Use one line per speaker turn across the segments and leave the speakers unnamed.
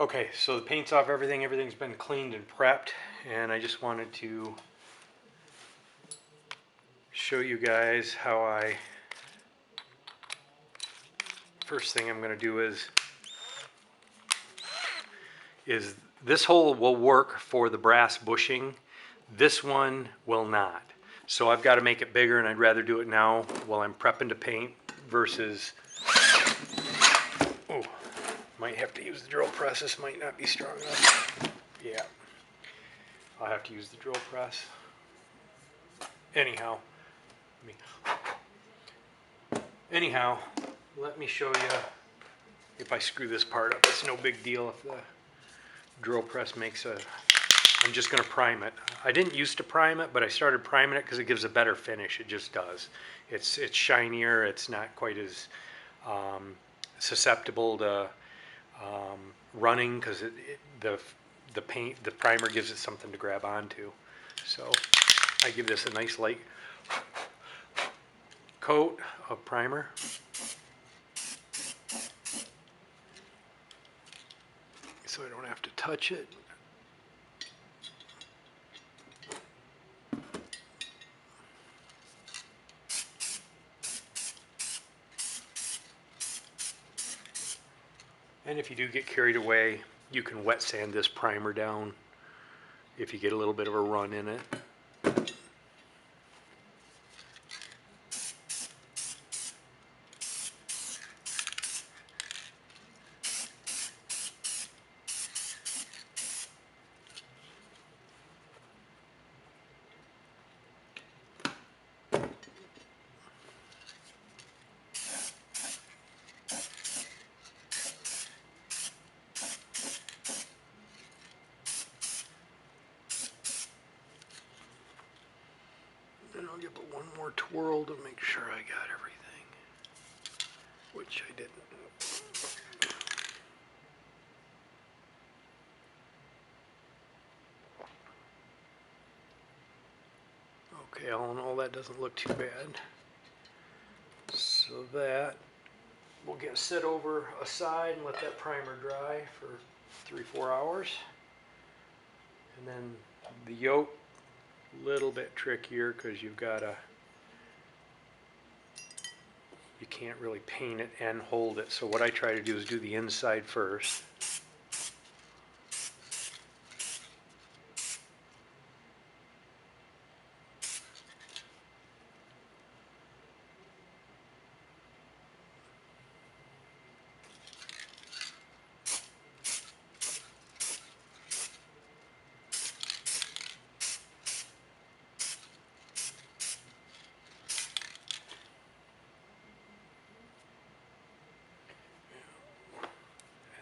Okay, so the paint's off everything, everything's been cleaned and prepped, and I just wanted to show you guys how first thing I'm going to do is this hole will work for the brass bushing, this one will not. So I've got to make it bigger, and I'd rather do it now while I'm prepping to paint versus, oh, might have to use the drill press, this might not be strong enough. Yeah, I'll have to use the drill press. Anyhow, let me show you if I screw this part up. It's no big deal if the drill press makes a, I'm just going to prime it. I didn't used to prime it, but I started priming it because it gives a better finish. It just does. It's shinier. It's not quite as susceptible to running because the primer gives it something to grab onto. So I give this a nice light coat of primer. So I don't have to touch it. And if you do get carried away, you can wet sand this primer down if you get a little bit of a run in it. And I'll give it one more twirl to make sure I got everything, which I didn't. Okay, all in all, that doesn't look too bad. So that we'll get sit over aside and let that primer dry for 3-4 hours. And then the yolk, a little bit trickier because you can't really paint it and hold it. So what I try to do is do the inside first.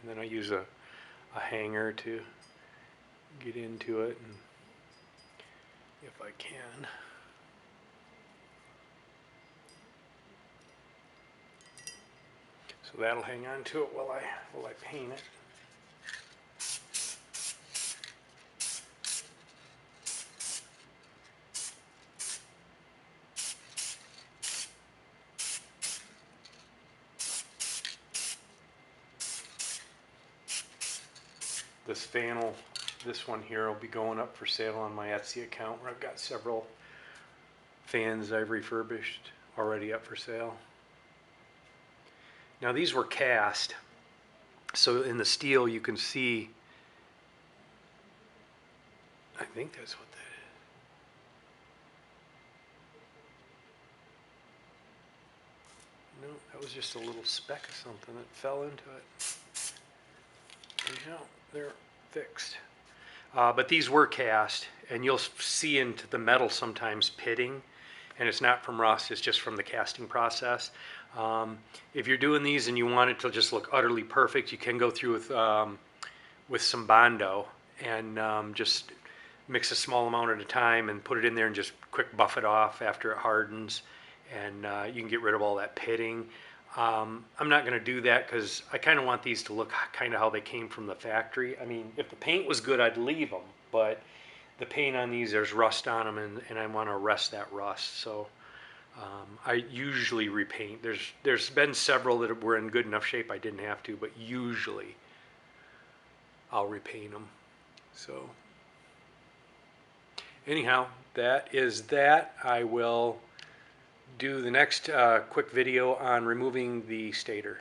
And then I use a hanger to get into it, and if I can. So that'll hang on to it while I paint it. This fan this one here will be going up for sale on my Etsy account where I've got several fans I've refurbished already up for sale. Now these were cast, so in the steel you can see, I think that's what that is. No, that was just a little speck of something that fell into it. You know, they're fixed. But these were cast, and you'll see into the metal sometimes pitting, and it's not from rust, it's just from the casting process. If you're doing these and you want it to just look utterly perfect, you can go through with some Bondo and just mix a small amount at a time and put it in there and just quick buff it off after it hardens, and you can get rid of all that pitting. I'm not going to do that because I kind of want these to look kind of how they came from the factory. I mean, if the paint was good, I'd leave them, but the paint on these, there's rust on them, and I want to arrest that rust. So I usually repaint. There's been several that were in good enough shape I didn't have to, but usually I'll repaint them. So anyhow, that is that. I will do the next quick video on removing the stator.